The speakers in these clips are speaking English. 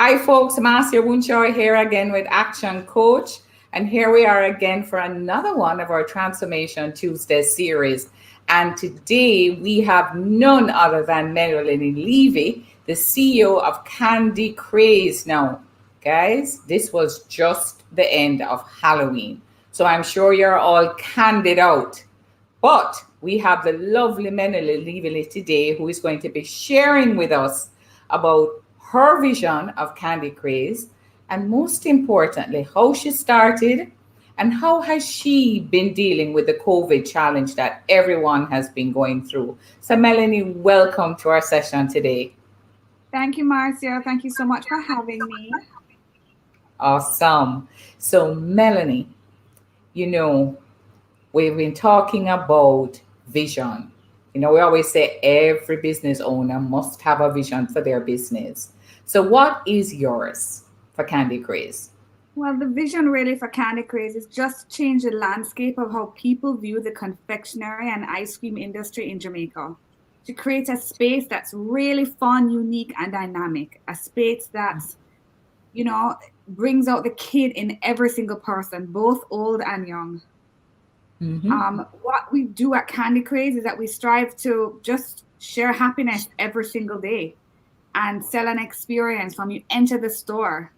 Hi, folks. Marcia Winshaw here again with Action Coach. And here we are again for another one of our Transformation Tuesday series. And today we have none other than Melanie Levy, the CEO of Craze. Now, guys, this was just the end of Halloween. So I'm sure you're all candid out. But we have the lovely Melanie Levy today who is going to be sharing with us about her vision of Craze and most importantly, how she started and how has she been dealing with the COVID challenge that everyone has been going through. So Melanie, welcome to our session today. Thank you, Marcia. Thank you so much for having me. Awesome. So Melanie, you know, we've been talking about vision. We always say every business owner must have a vision for their business. So, what is yours for Craze? Well, the vision really for Craze is just change the landscape of how people view the confectionery and ice cream industry in Jamaica. To create a space that's really fun, unique, and dynamic. A space that's, brings out the kid in every single person, both old and young. Mm-hmm. What we do at Craze is that we strive to just share happiness every single day and sell an experience from you enter the store.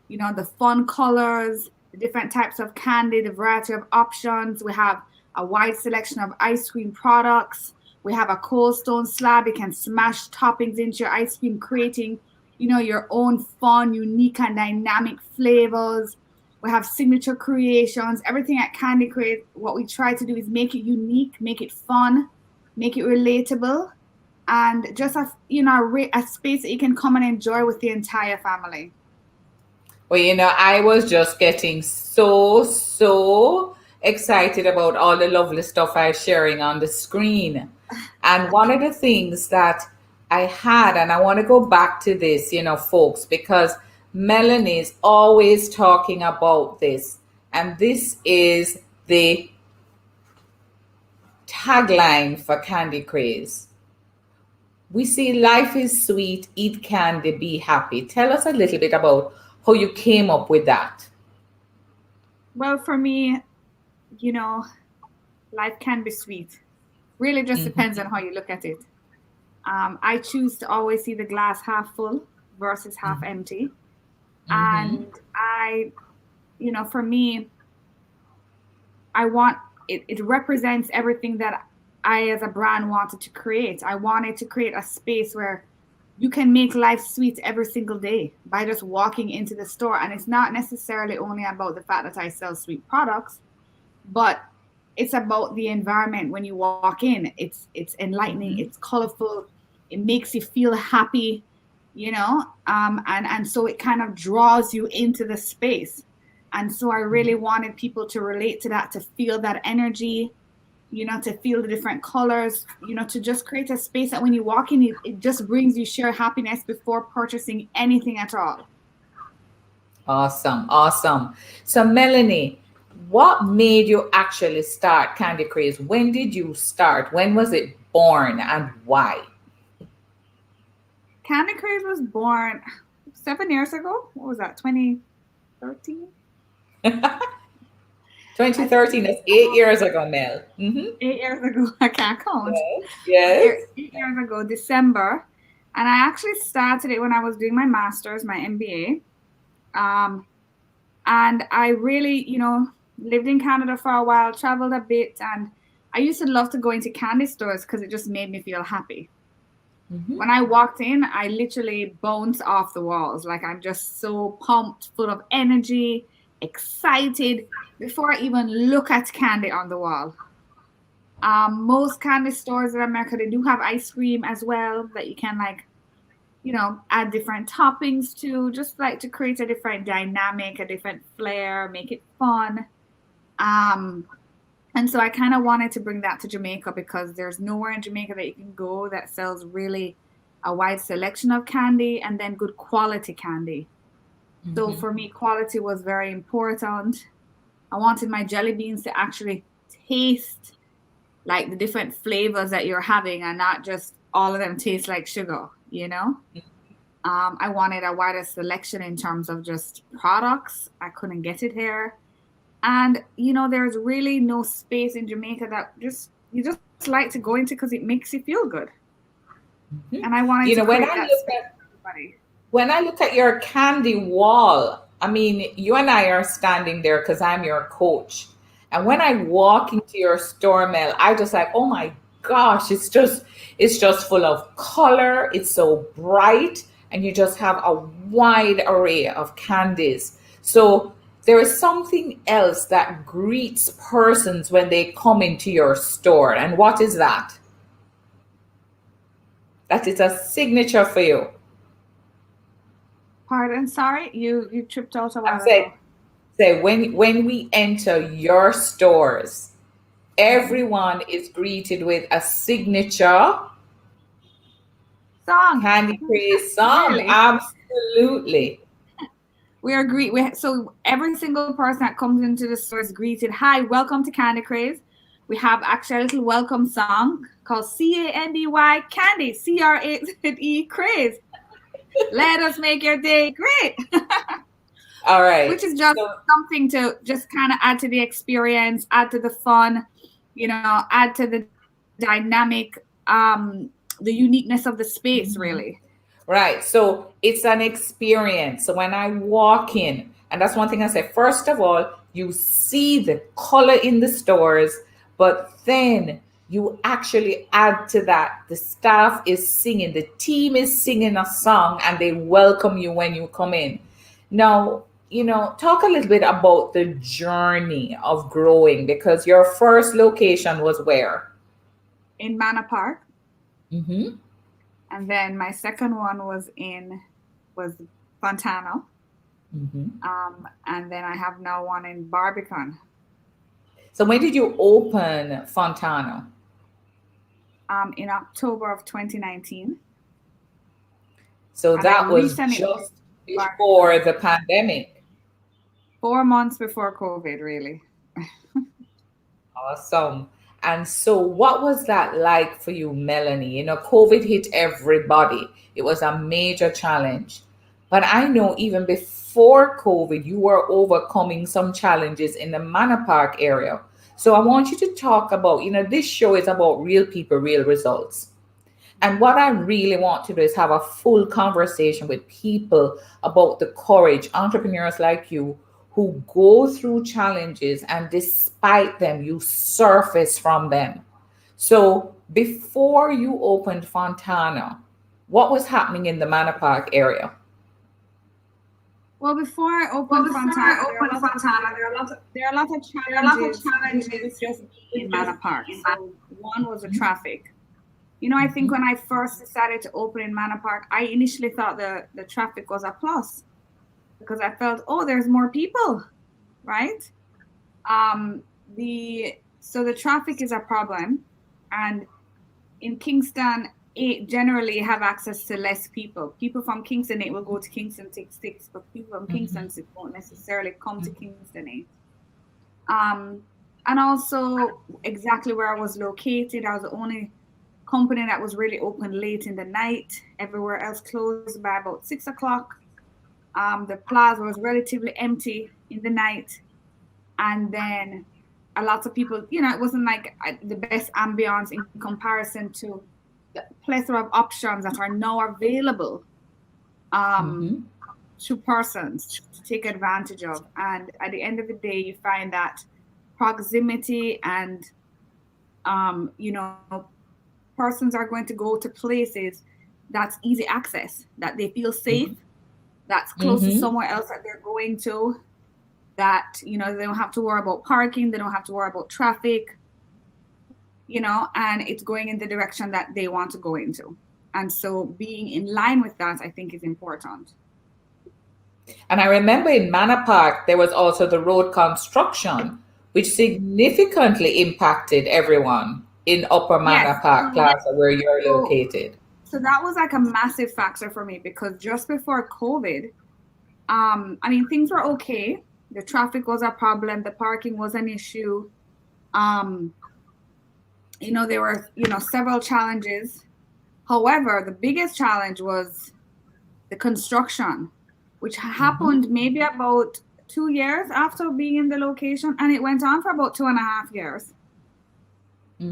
The fun colors, the different types of candy, the variety of options. We have a wide selection of ice cream products. We have a cold stone slab. You can smash toppings into your ice cream, creating, your own fun, unique, and dynamic flavors. We have signature creations. Everything at Craze, what we try to do is make it unique, make it fun, make it relatable, and just a space that you can come and enjoy with the entire family. Well, I was just getting so excited about all the lovely stuff I was sharing on the screen. And one of the things that I had, and I want to go back to this, folks, because Melanie is always talking about this. And this is the tagline for Craze. We see life is sweet, eat candy, be happy. Tell us a little bit about how you came up with that. Well, for me, life can be sweet. Really just depends on how you look at it. I choose to always see the glass half full versus half empty. Mm-hmm. And for me, I want it represents everything that I as a brand wanted to create. I wanted to create a space where you can make life sweet every single day by just walking into the store. And it's not necessarily only about the fact that I sell sweet products, but it's about the environment when you walk in. It's enlightening, it's colorful, it makes you feel happy, and so it kind of draws you into the space. And so I really wanted people to relate to that, to feel that energy, to feel the different colors, to just create a space that when you walk in, it just brings you sheer happiness before purchasing anything at all. Awesome. So, Melanie, what made you actually start Craze? When did you start? When was it born and why? Craze was born 7 years ago. What was that, 2013? 2013, that's 8 years ago, Mel. Mm-hmm. 8 years ago, I can't count. Yes. But Yes. 8 years ago, December. And I actually started it when I was doing my master's, my MBA. And I really, lived in Canada for a while, traveled a bit, and I used to love to go into candy stores because it just made me feel happy. Mm-hmm. When I walked in, I literally bounced off the walls. Like I'm just so pumped, full of energy, excited before I even look at candy on the wall. Most candy stores in America, they do have ice cream as well that you can add different toppings to, just like to create a different dynamic, a different flair, make it fun. Um, and so I kind of wanted to bring that to Jamaica because there's nowhere in Jamaica that you can go that sells really a wide selection of candy and then good quality candy. So Mm-hmm. for me, quality was very important. I wanted my jelly beans to actually taste like the different flavors that you're having and not just all of them taste like sugar, you know? I wanted a wider selection in terms of just products. I couldn't get it here. And, there's really no space in Jamaica that you just like to go into because it makes you feel good. Mhm. And I wanted to When create that space for everybody. when I look at your candy wall, I mean, you and I are standing there because I'm your coach. And when I walk into your store, Mel, I just like, oh my gosh, it's just full of color. It's so bright, and you just have a wide array of candies. So there is something else that greets persons when they come into your store. And what is that? That is a signature for you. Pardon, sorry, you tripped out a I'm while saying, ago. when we enter your stores, everyone is greeted with a signature Song, Candy Craze song. really? Absolutely. We are so every single person that comes into the store is greeted. Hi, welcome to Candy Craze. We have actually a little welcome song called Candy Candy Crate Craze. Let us make your day great. All right. Which is just So, something to just kind of add to the experience, add to the fun, add to the dynamic, the uniqueness of the space, really. right. So it's an experience. So when I walk in, and that's one thing I say, first of all, you see the color in the stores, but then you actually add to that. The staff is singing, the team is singing a song, and they welcome you when you come in. Now, talk a little bit about the journey of growing, because your first location was where? In Manor Park. Mm-hmm. And then my second one was Fontana. Mm-hmm. And then I have now one in Barbican. So when did you open Fontana? In October of 2019. So And then that was recently just before Barbican. the pandemic. 4 months before COVID, really. Awesome. And so what was that like for you, Melanie? COVID hit everybody. It was a major challenge. But I know even before COVID, you were overcoming some challenges in the Manor Park area. So I want you to talk about, this show is about real people, real results. And what I really want to do is have a full conversation with people about the courage, entrepreneurs like you, who go through challenges and despite them, you surface from them. So before you opened Fontana, what was happening in the Manor Park area? Well, before I opened Fontana, there are a lot of challenges, with just being in Manor Park. So one was the traffic. I think when I first decided to open in Manor Park, I initially thought the traffic was a plus because I felt, oh, there's more people, right? So the traffic is a problem, and in Kingston, it generally have access to less people. People from Kingston 8 will go to Kingston 6, but people from Kingston 6 won't necessarily come to Kingston 8. And also exactly where I was located, I was the only company that was really open late in the night. Everywhere else closed by about 6 o'clock. The plaza was relatively empty in the night. And then a lot of people, it wasn't like the best ambience in comparison to the plethora of options that are now available to persons to take advantage of. And at the end of the day, you find that proximity and, persons are going to go to places that's easy access, that they feel safe, that's close to somewhere else that they're going to, that, they don't have to worry about parking, they don't have to worry about traffic, and it's going in the direction that they want to go into. And so being in line with that, I think, is important. And I remember in Manor Park, there was also the road construction, which significantly impacted everyone in Upper Manor Yes. Park Plaza, where you're So, located. so that was like a massive factor for me because just before COVID, things were okay. The traffic was a problem. The parking was an issue. There were, several challenges. However, the biggest challenge was the construction, which happened maybe about 2 years after being in the location, and it went on for about 2.5 years.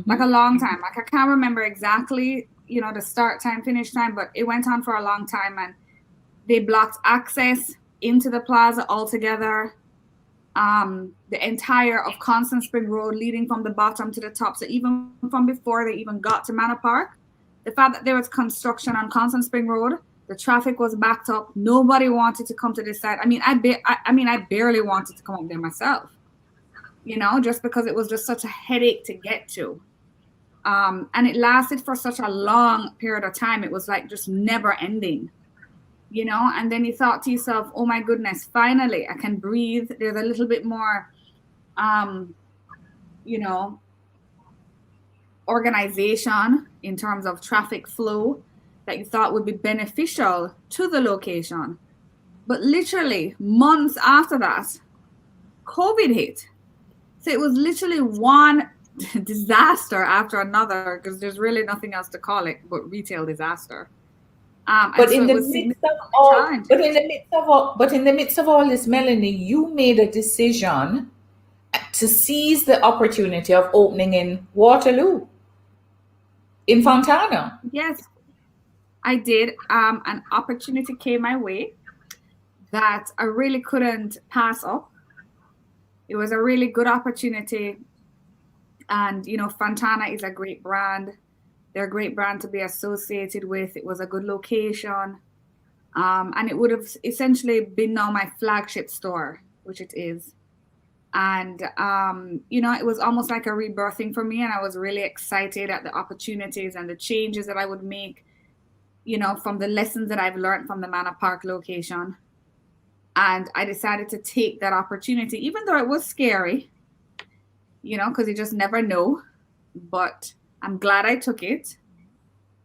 Like a long time. Like I can't remember exactly, the start time, finish time, but it went on for a long time, and they blocked access into the plaza altogether. The entire of Constant Spring Road leading from the bottom to the top. So even from before they even got to Manor Park, the fact that there was construction on Constant Spring Road, the traffic was backed up. Nobody wanted to come to this side. I mean, I barely wanted to come up there myself, just because it was just such a headache to get to. And it lasted for such a long period of time. It was like just never ending, and then you thought to yourself, oh my goodness, finally I can breathe. There's a little bit more, organization in terms of traffic flow that you thought would be beneficial to the location. But literally months after that, COVID hit. So it was literally one disaster after another, because there's really nothing else to call it but retail disaster. But in the midst of all this, Melanie, you made a decision to seize the opportunity of opening in Waterloo, in Fontana. Yes, I did. An opportunity came my way that I really couldn't pass up. It was a really good opportunity. And, Fontana is a great brand. They're a great brand to be associated with. It was a good location. And it would have essentially been now my flagship store, which it is. And, it was almost like a rebirthing for me. And I was really excited at the opportunities and the changes that I would make, from the lessons that I've learned from the Manor Park location. And I decided to take that opportunity, even though it was scary, because you just never know. But I'm glad I took it.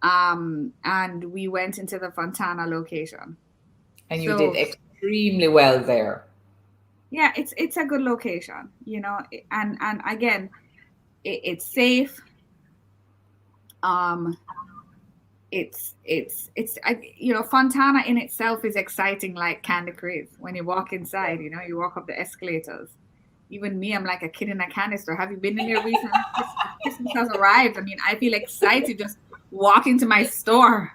And we went into the Fontana location. And you did extremely well there. Yeah, it's a good location, and again, it's safe. Fontana in itself is exciting, like Candy Craze. When you walk inside, you walk up the escalators. Even me, I'm like a kid in a candy store. Have you been in here recently? Christmas has arrived. I mean, I feel excited just walking to my store.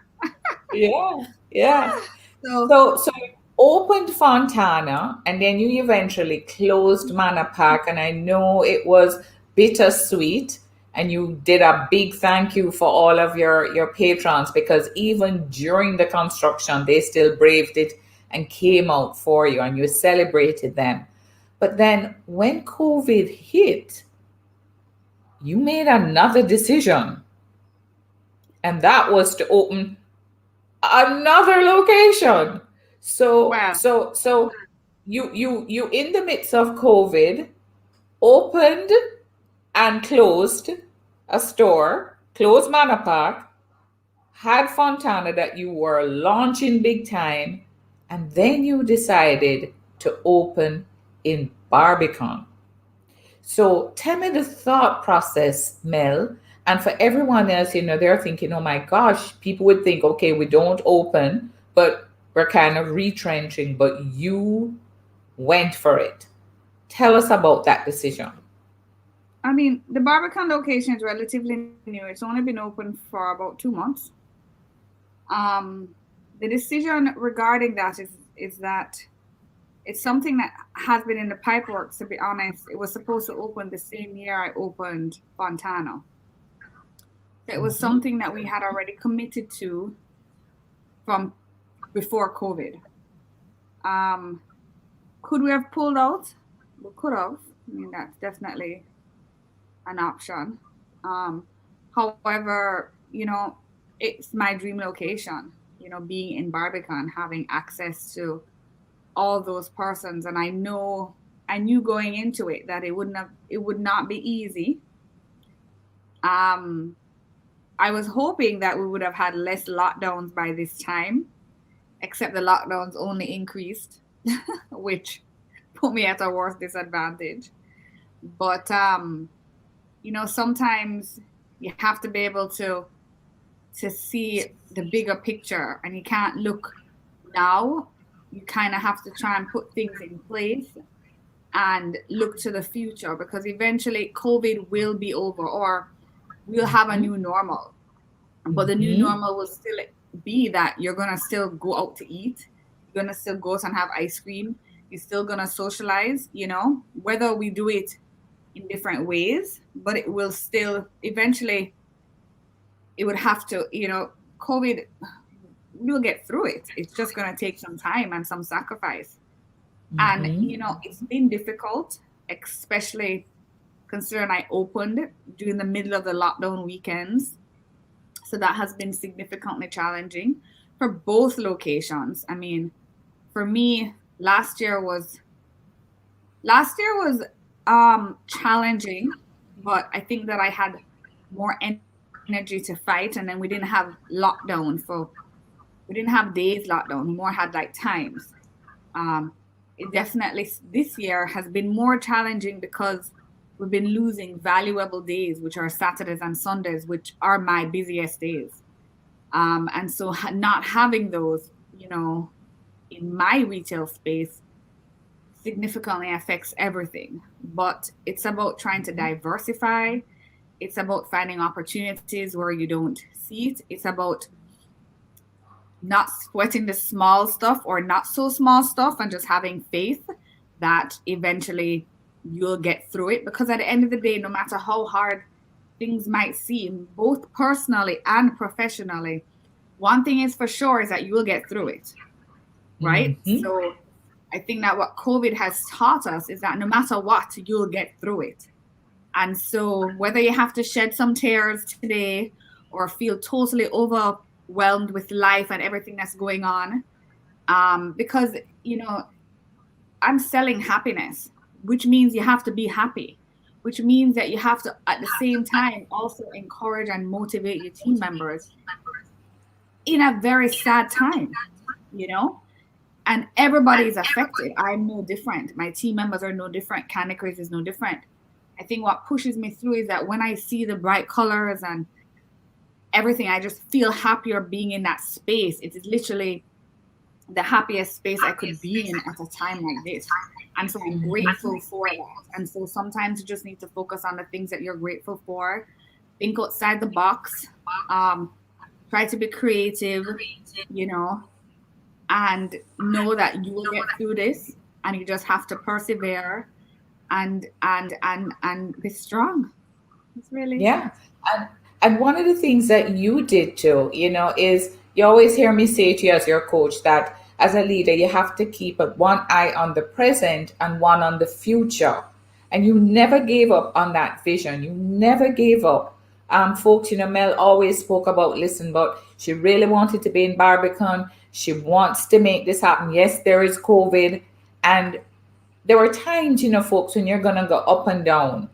Yeah. So you opened Fontana, and then you eventually closed Manor Park, and I know it was bittersweet. And you did a big thank you for all of your patrons, because even during the construction, they still braved it and came out for you, and you celebrated them. But then when COVID hit, you made another decision, and that was to open another location. So, wow. so you in the midst of COVID opened and closed a store, closed Manor Park, had Fontana that you were launching big time, and then you decided to open in Barbican. So tell me the thought process, Mel, and for everyone else, they're thinking, oh my gosh, people would think, okay, we don't open, but we're kind of retrenching, but you went for it. Tell us about that decision. I mean, the Barbican location is relatively new. It's only been open for about 2 months. The decision regarding that is that it's something that has been in the pipework, to be honest. It was supposed to open the same year I opened Fontana. It was something that we had already committed to from before COVID. Could we have pulled out? We could have. I mean, that's definitely an option. However, it's my dream location, being in Barbican, having access to all those persons. And I knew going into it that it would not be easy. I was hoping that we would have had less lockdowns by this time, except the lockdowns only increased, which put me at a worse disadvantage. But, sometimes you have to be able to see the bigger picture, and you can't look now you kind of have to try and put things in place and look to the future, because eventually COVID will be over, or we'll have a new normal. But the new Mm-hmm. normal will still be that you're going to still go out to eat. You're going to still go out and have ice cream. You're still going to socialize, whether we do it in different ways, but it will still eventually, it would have to, COVID, we'll get through it. It's just going to take some time and some sacrifice. And, Mm-hmm. it's been difficult, especially considering I opened during the middle of the lockdown weekends. So that has been significantly challenging for both locations. I mean, for me, last year was challenging, but I think that I had more energy to fight, and then we didn't have we didn't have days lockdown. We more had like times. Um, it definitely this year has been more challenging because we've been losing valuable days, which are Saturdays and Sundays, which are my busiest days. And so not having those, in my retail space significantly affects everything. But it's about trying to diversify. It's about finding opportunities where you don't see it. It's about not sweating the small stuff or not so small stuff, and just having faith that eventually you'll get through it. Because at the end of the day, no matter how hard things might seem, both personally and professionally, one thing is for sure is that you will get through it, right? Mm-hmm. So I think that what COVID has taught us is that no matter what, you'll get through it. And so whether you have to shed some tears today or feel totally overwhelmed with life and everything that's going on, because, I'm selling happiness, which means you have to be happy, which means that you have to, at the same time, also encourage and motivate your team members in a very sad time, and everybody is affected. I'm no different. My team members are no different. Candy Craze is no different. I think what pushes me through is that when I see the bright colors and everything, I just feel happier being in that space. It is literally the happiest space I could be in at a time like this. And so I'm grateful for that. And so sometimes you just need to focus on the things that you're grateful for. Think outside the box. Try to be creative, and know that you will get through this, and you just have to persevere and be strong. It's really Yeah. And, and one of the things that you did too, is you always hear me say to you as your coach that as a leader, you have to keep one eye on the present and one on the future. And you never gave up on that vision. You never gave up. Folks, Mel always spoke about, listen, but she really wanted to be in Barbican. She wants to make this happen. Yes, there is COVID. And there were times, folks, when you're going to go up and down.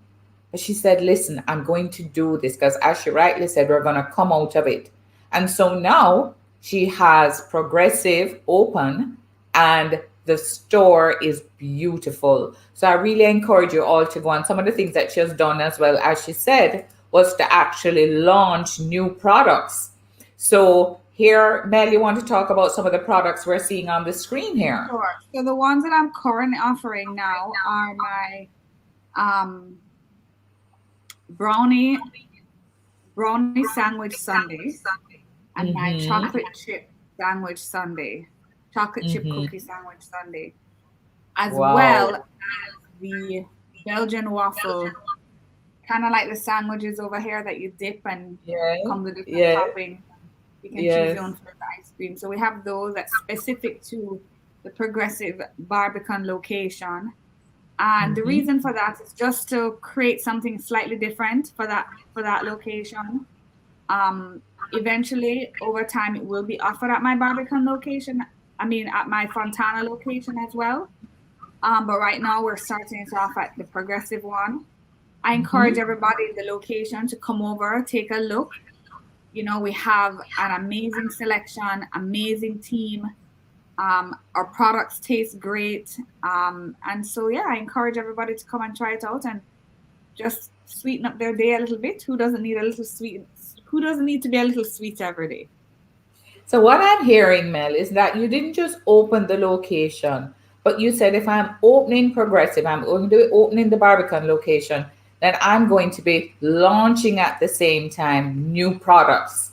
But she said, listen, I'm going to do this because, as she rightly said, we're going to come out of it. And so now she has Progressive open and the store is beautiful. So I really encourage you all to go on. Some of the things that she has done as well, as she said, was to actually launch new products. So here, Mel, you want to talk about some of the products we're seeing on the screen here? sure. So the ones that I'm currently offering now are my brownie sandwich sundae and my Mm-hmm. chocolate chip sandwich sundae, chocolate chip Mm-hmm. cookie sandwich sundae, as well Wow. as the Belgian waffle, kind of like the sandwiches over here that you dip and Yeah. come with different Yeah. toppings. You can choose your Yes. own favorite ice cream. So we have those that's specific to the Progressive Barbican location. And the Mm-hmm. reason for that is just to create something slightly different for that location. Eventually, over time, it will be offered at my Barbican location. I mean, at my Fontana location as well. But right now, we're starting it off at the Progressive one. I encourage Mm-hmm. everybody in the location to come over, take a look. We have an amazing selection, amazing team. Our products taste great. And so, yeah, I encourage everybody to come and try it out and just sweeten up their day a little bit. Who doesn't need a little sweet? Who doesn't need to be a little sweet every day? So what I'm hearing, Mel, is that you didn't just open the location, but you said if I'm opening Progressive, I'm going to be opening the Barbican location, then I'm going to be launching at the same time new products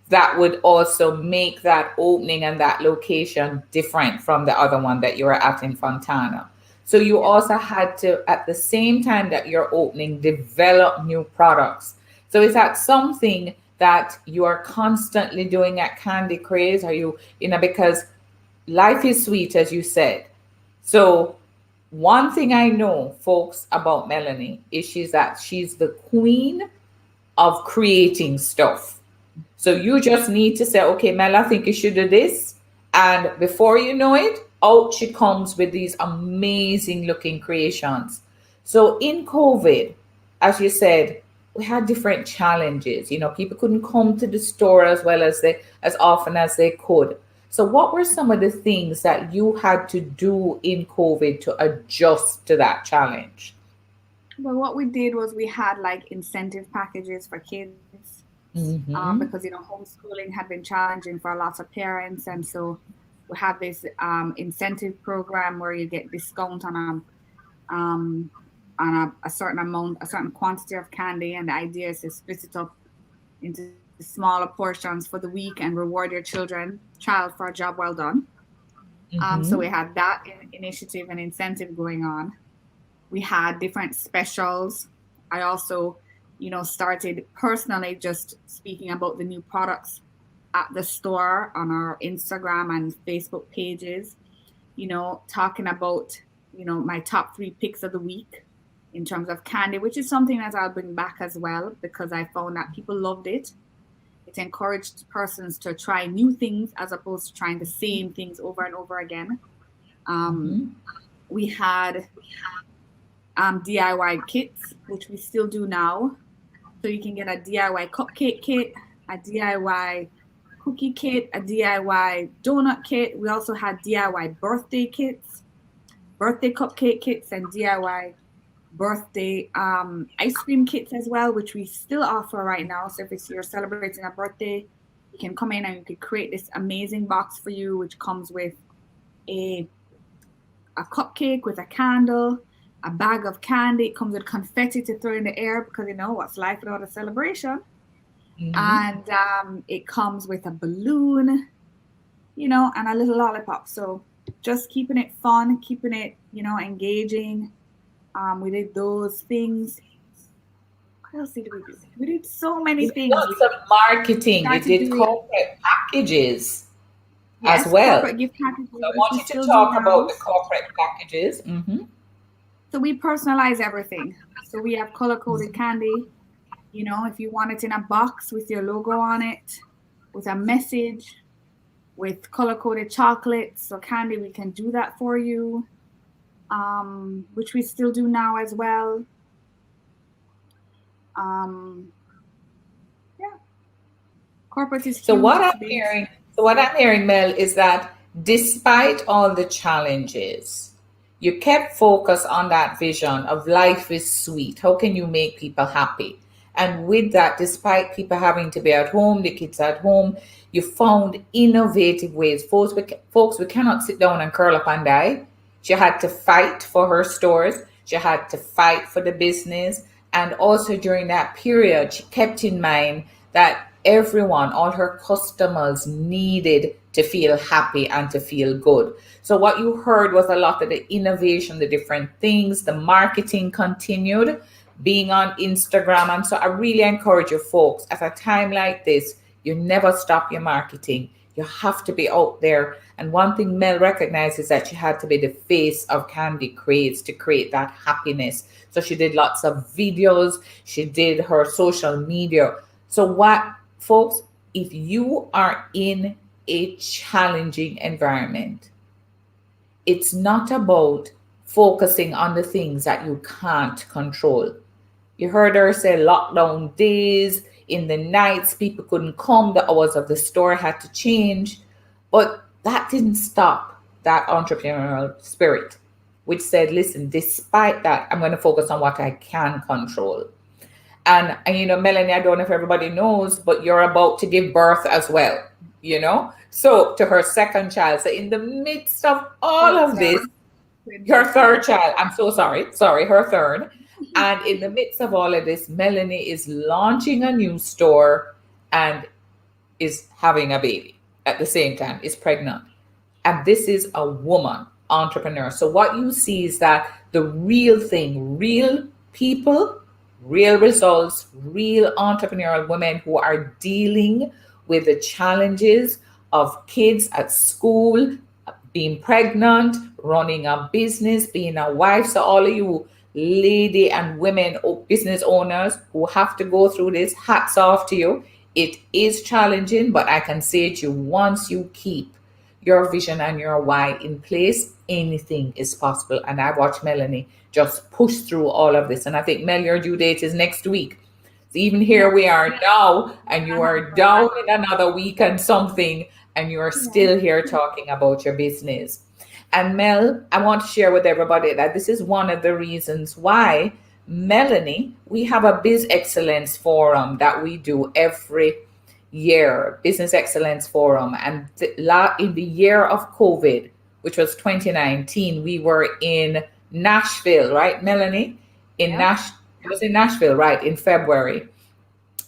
that would also make that opening and that location different from the other one that you were at in Fontana. So you Yeah. also had to, at the same time that you're opening, develop new products. So is that something that you are constantly doing at Candy Craze? Are you, because life is sweet, as you said. So one thing I know, folks, about Melanie is she's the queen of creating stuff. So you just need to say, okay, Mel, I think you should do this. And before you know it, out she comes with these amazing looking creations. So in COVID, as you said, we had different challenges. People couldn't come to the store as often as they could. So what were some of the things that you had to do in COVID to adjust to that challenge? Well, what we did was we had like incentive packages for kids, because Mm-hmm. homeschooling had been challenging for lots of parents, and so we had this incentive program where you get discount um, on a certain amount, a certain quantity of candy, and the idea is to split it up into smaller portions for the week and reward your child for a job well done. So we Mm-hmm. had that initiative and incentive going on. We had different specials. I also, started personally just speaking about the new products at the store on our Instagram and Facebook pages, talking about, my top 3 picks of the week in terms of candy, which is something that I'll bring back as well because I found that people loved it. It encouraged persons to try new things as opposed to trying the same things over and over again. Um, Mm-hmm. we had DIY kits, which we still do now. So you can get a DIY cupcake kit, a DIY cookie kit, a DIY donut kit. We also had DIY birthday kits, birthday cupcake kits, and DIY birthday ice cream kits as well, which we still offer right now. So if it's you're celebrating a birthday, you can come in and you can create this amazing box for you, which comes with a a cupcake with a candle, a bag of candy. It comes with confetti to throw in the air because what's life without a celebration. Mm-hmm. And it comes with a balloon, and a little lollipop. So just keeping it fun, keeping it, engaging. We did those things. What else did we do? We did so many You did things. lots We of marketing. You started did doing, corporate packages as yes, well. corporate gift packages, So I which we want you to still do talk about now. the corporate packages. Mm-hmm. So we personalize everything. So we have color coded candy. If you want it in a box with your logo on it, with a message, with color coded chocolates or candy, we can do that for you, which we still do now as well. Um, yeah, corporate is So huge. what It's I'm big. hearing, so what I'm hearing, Mel, is that despite all the challenges, you kept focus on that vision of life is sweet. How can you make people happy? And with that, despite people having to be at home, the kids at home, you found innovative ways. Folks, we cannot sit down and curl up and die. She had to fight for her stores. She had to fight for the business. And also during that period, she kept in mind that everyone, all her customers needed to feel happy and to feel good. So what you heard was a lot of the innovation, the different things, the marketing continued being on Instagram. And so I really encourage you folks at a time like this, you never stop your marketing. You have to be out there. And one thing Mel recognized is that she had to be the face of Candy Craze to create that happiness. So she did lots of videos, she did her social media. So, what, folks, if you are in a challenging environment, it's not about focusing on the things that you can't control. You heard her say lockdown days, in the nights, people couldn't come, the hours of the store had to change. But that didn't stop that entrepreneurial spirit, which said, listen, despite that, I'm going to focus on what I can control. And Melanie, I don't know if everybody knows, but you're about to give birth as well. you know? So to her second child. So in the midst of all Third of child. this, her Princess. third child, I'm so sorry, sorry, her third. And in the midst of all of this, Melanie is launching a new store and is having a baby at the same time, is pregnant. And this is a woman entrepreneur. So what you see is that the real thing, real people, real results, real entrepreneurial women who are dealing with the challenges of kids at school, being pregnant, running a business, being a wife. So all of you lady and women business owners who have to go through this, hats off to you. It is challenging, but I can say to you, once you keep your vision and your why in place, anything is possible. And I watched Melanie just push through all of this. And I think, Mel, your due date is next week. So even Yeah. here we are now, and you I have are to. down in another week and something, and you are Yeah. still here talking about your business. And Mel, I want to share with everybody that this is one of the reasons why Melanie, we have a Biz Excellence Forum that we do every year, Business Excellence Forum. And in the year of COVID, which was 2019, we were in Nashville, right, Melanie? In Yep. Nash, it was in Nashville, right, in February.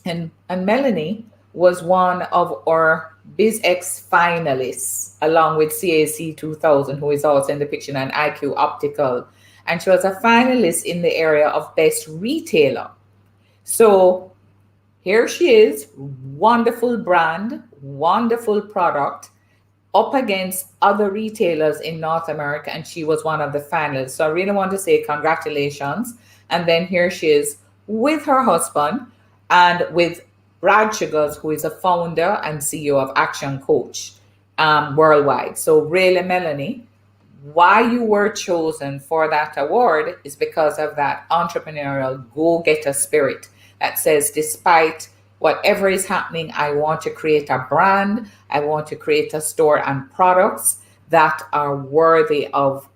And Melanie was one of our BizX finalists, along with CAC 2000, who is also in the picture, and IQ Optical. And she was a finalist in the area of Best Retailer. So here she is, wonderful brand, wonderful product, up against other retailers in North America, and she was one of the finalists. So I really want to say congratulations. And then here she is with her husband and with Brad Sugars, who is a founder and CEO of Action Coach worldwide. So really, Melanie, why you were chosen for that award is because of that entrepreneurial go-getter spirit that says, despite whatever is happening, I want to create a brand, I want to create a store and products that are worthy of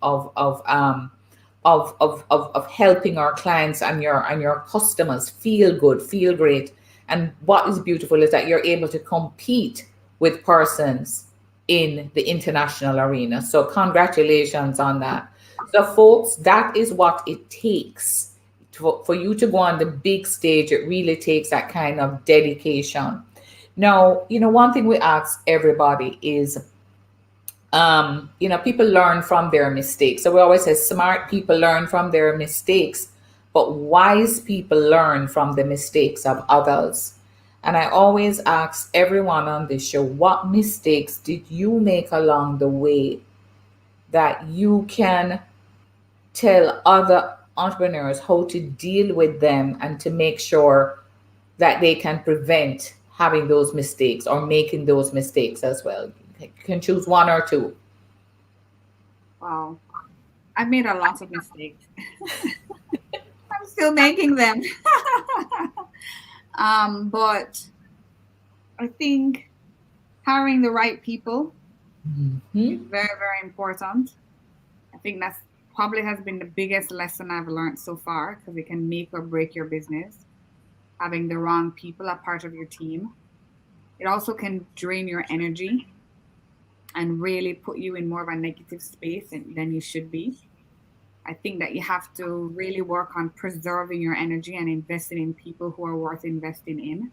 helping our clients and your customers feel good, feel great. And what is beautiful is that you're able to compete with persons in the international arena. So congratulations on that. So folks, that is what it takes for you to go on the big stage. It really takes that kind of dedication. Now, one thing we ask everybody is, people learn from their mistakes. So we always say smart people learn from their mistakes, but wise people learn from the mistakes of others. And I always ask everyone on this show, what mistakes did you make along the way that you can tell other entrepreneurs how to deal with them and to make sure that they can prevent having those mistakes or making those mistakes as well? You can choose one or two. Wow. I've made a lot of mistakes. I'm still making them. But I think hiring the right people is Mhm. very, very important. I think that's probably has been the biggest lesson I've learned so far, because it can make or break your business. Having the wrong people a part of your team. It also can drain your energy and really put you in more of a negative space than you should be. I think that you have to really work on preserving your energy and investing in people who are worth investing in,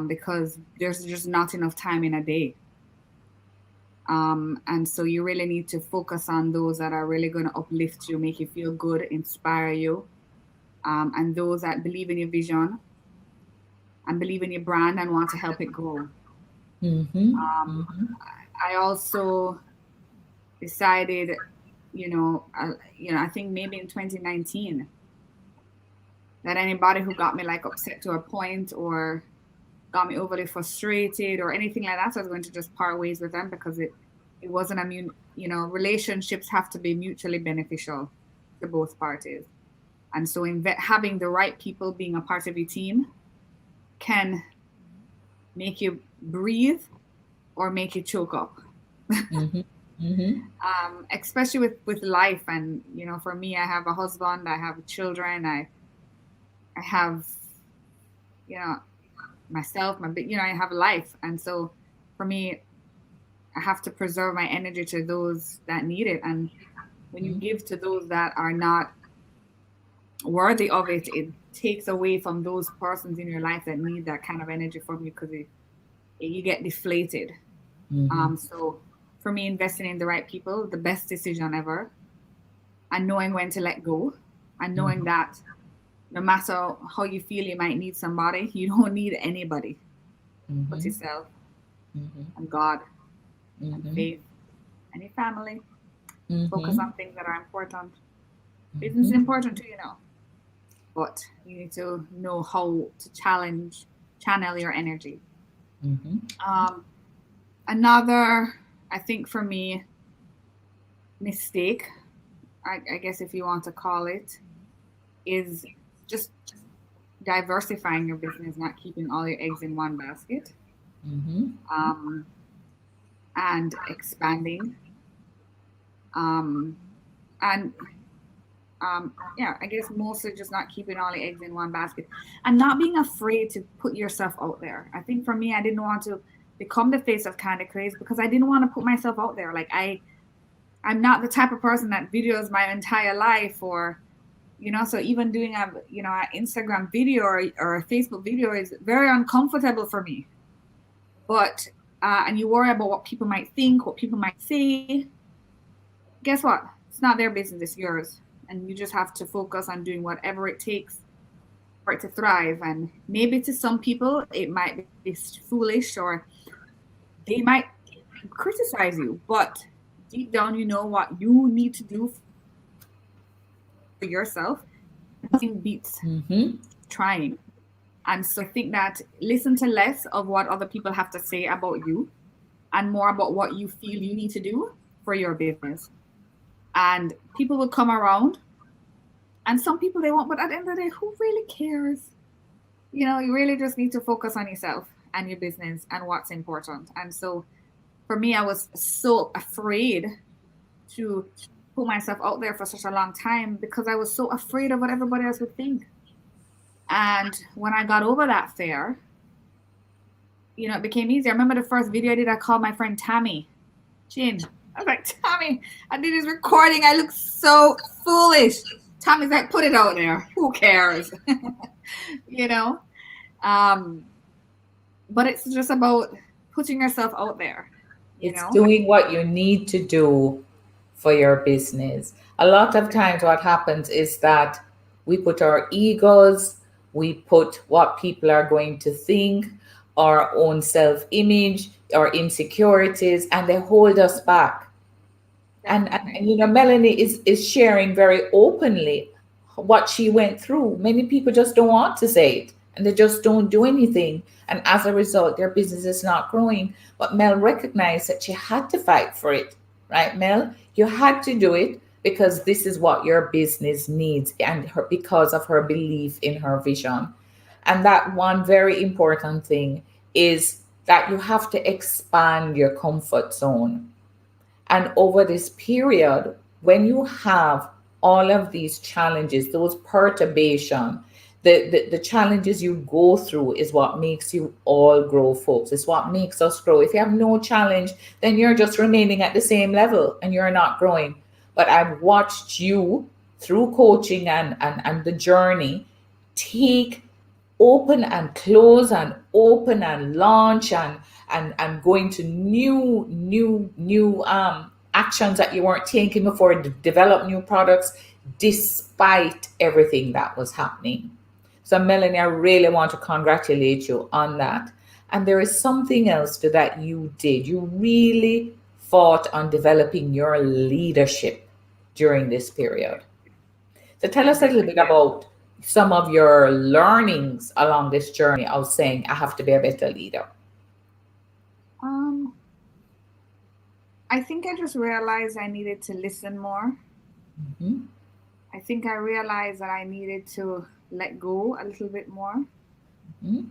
because there's just not enough time in a day. And so you really need to focus on those that are really going to uplift you, make you feel good, inspire you, and those that believe in your vision and believe in your brand and want to help it grow. Mhm. Um, Mhm. I also decided, I think maybe in 2019, that anybody who got me like upset to a point or got me overly frustrated or anything like that, I was going to just part ways with them, because it wasn't relationships have to be mutually beneficial to both parties. And so having the right people being a part of your team can make you breathe or make you choke up. Mhm. Mhm. Especially with life. And for me, I have a husband, I have children, I have you know myself, I have life. And so for me, I have to preserve my energy to those that need it. And when you give to those that are not worthy of it, it takes away from those persons in your life that need that kind of energy from you, because you get deflated. So for me, investing in the right people, the best decision ever, and knowing when to let go, and knowing that no matter how you feel you might need somebody, you don't need anybody but yourself and God and faith and your family. Focus on things that are important. Business is important too, but you need to know how to channel your energy. Another, I think for me, mistake, I guess if you want to call it, is just diversifying your business, not keeping all your eggs in one basket, and expanding. I guess mostly just not keeping all the eggs in one basket, and not being afraid to put yourself out there. I think for me, I didn't want to become the face of Kind of Craze because I didn't want to put myself out there. Like I'm not the type of person that videos my entire life, or so even doing an Instagram video or a Facebook video is very uncomfortable for me. But and you worry about what people might think, what people might say. Guess what? It's not their business, it's yours. And you just have to focus on doing whatever it takes for it to thrive. And maybe to some people, it might be foolish, or they might criticize you. But deep down, you know what you need to do for yourself. Nothing beats trying. And so I think that listen to less of what other people have to say about you and more about what you feel you need to do for your business. And people will come around, and some people they won't, but at the end of the day, who really cares? You really just need to focus on yourself and your business and what's important. And so for me, I was so afraid to put myself out there for such a long time because I was so afraid of what everybody else would think. And when I got over that fear, it became easier. I remember the first video I did, I called my friend Tammy Chin. I was like, Tommy, I did this recording. I look so foolish. Tommy's like, put it out there. Who cares? But it's just about putting yourself out there. It's doing what you need to do for your business. A lot of times what happens is that we put our egos, we put what people are going to think, our own self-image, our insecurities, and they hold us back. And Melanie is sharing very openly what she went through. Many people just don't want to say it, and they just don't do anything. And as a result, their business is not growing. But Mel recognized that she had to fight for it, right, Mel? You had to do it because this is what your business needs, and because of her belief in her vision. And that one very important thing is that you have to expand your comfort zone. And over this period, when you have all of these challenges, those perturbations, the challenges you go through is what makes you all grow, folks. It's what makes us grow. If you have no challenge, then you're just remaining at the same level and you're not growing. But I've watched you through coaching and the journey take open and close and open and launch and going to new actions that you weren't taking before, to develop new products despite everything that was happening. So Melanie, I really want to congratulate you on that. And there is something else to that you did. You really fought on developing your leadership during this period. So tell us a little bit about some of your learnings along this journey of saying, I have to be a better leader. I think I just realized I needed to listen more. I think I realized that I needed to let go a little bit more. And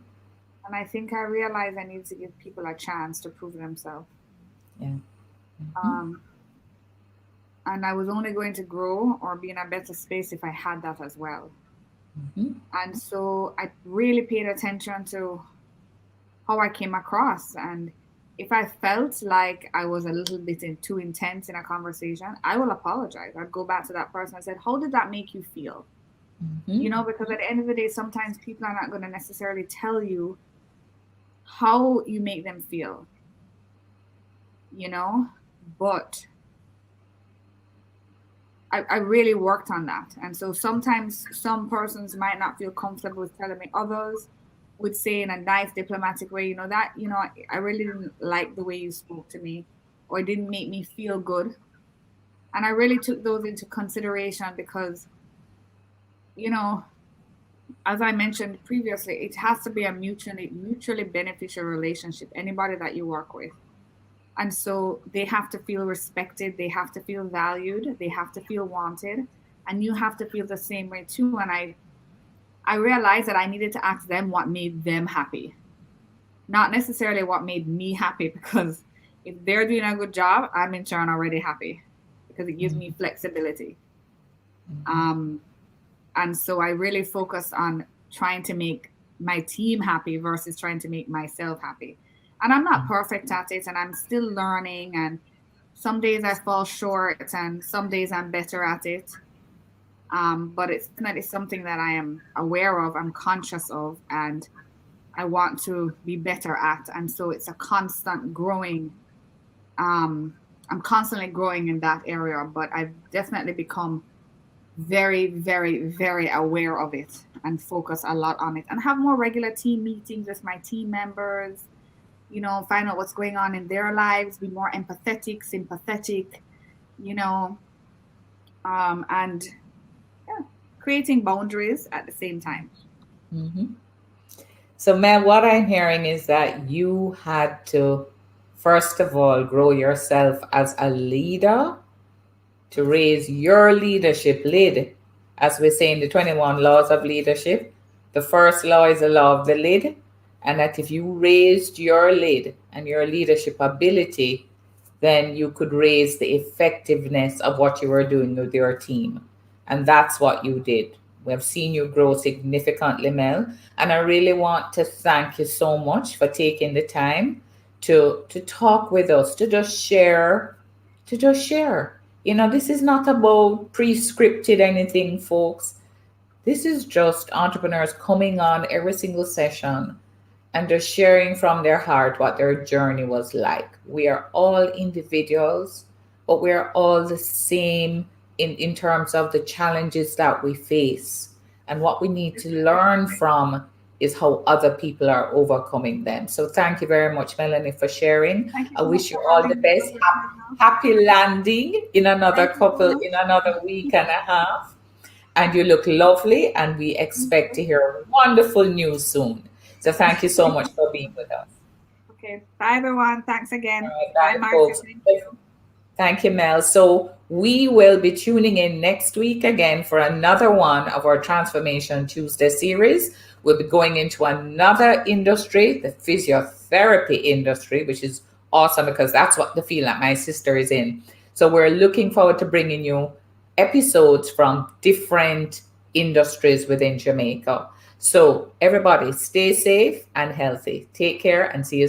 I think I realized I needed to give people a chance to prove themselves. Yeah. And I was only going to grow or be in a better space if I had that as well. And so I really paid attention to how I came across. And if I felt like I was a little bit too intense in a conversation, I will apologize. I'd go back to that person and said, "How did that make you feel?" Mm-hmm. Because at the end of the day, sometimes people are not going to necessarily tell you how you make them feel, you know, but I really worked on that. And so sometimes some persons might not feel comfortable with telling me, others would say in a nice diplomatic way, I really didn't like the way you spoke to me, or it didn't make me feel good. And I really took those into consideration because, you know, as I mentioned previously, it has to be a mutually beneficial relationship, anybody that you work with. And so they have to feel respected, they have to feel valued, they have to feel wanted, and you have to feel the same way too. And I realized that I needed to ask them what made them happy, not necessarily what made me happy, because if they're doing a good job, I'm in turn already happy because it gives me flexibility. Um, and so I really focused on trying to make my team happy versus trying to make myself happy. And I'm not perfect at it, and I'm still learning, and some days I fall short and some days I'm better at it. But it's definitely something that I am aware of, I'm conscious of, and I want to be better at. And so it's a constant growing. I'm constantly growing in that area, but I've definitely become very, very, very aware of it and focus a lot on it and have more regular team meetings with my team members, find out what's going on in their lives, be more empathetic, sympathetic, you know, and yeah, creating boundaries at the same time. Mm-hmm. So, Mel, what I'm hearing is that you had to, first of all, grow yourself as a leader to raise your leadership lid. As we say in the 21 laws of leadership, the first law is the law of the lid. And that if you raised your lid and your leadership ability, then you could raise the effectiveness of what you were doing with your team. And that's what you did. We have seen you grow significantly, Mel. And I really want to thank you so much for taking the time to talk with us, to just share. This is not about pre-scripted anything, folks. This is just entrepreneurs coming on every single session and just sharing from their heart what their journey was like. We are all individuals, but we are all the same in terms of the challenges that we face. And what we need to learn from is how other people are overcoming them. So thank you very much, Melanie, for sharing. Thank you I so much wish you for all the having me. best. Happy landing in another Thank you so much. in another week and a half. And you look lovely, and we expect to hear wonderful news soon. So thank you so much for being with us. Okay. Bye, everyone. Thanks All again. right, Bye, bye, Marcia. folks. Thank you. Thank you, Mel. So we will be tuning in next week again for another one of our Transformation Tuesday series. We'll be going into another industry, the physiotherapy industry, which is awesome because that's what the field that my sister is in. So we're looking forward to bringing you episodes from different industries within Jamaica. So everybody stay safe and healthy. Take care and see you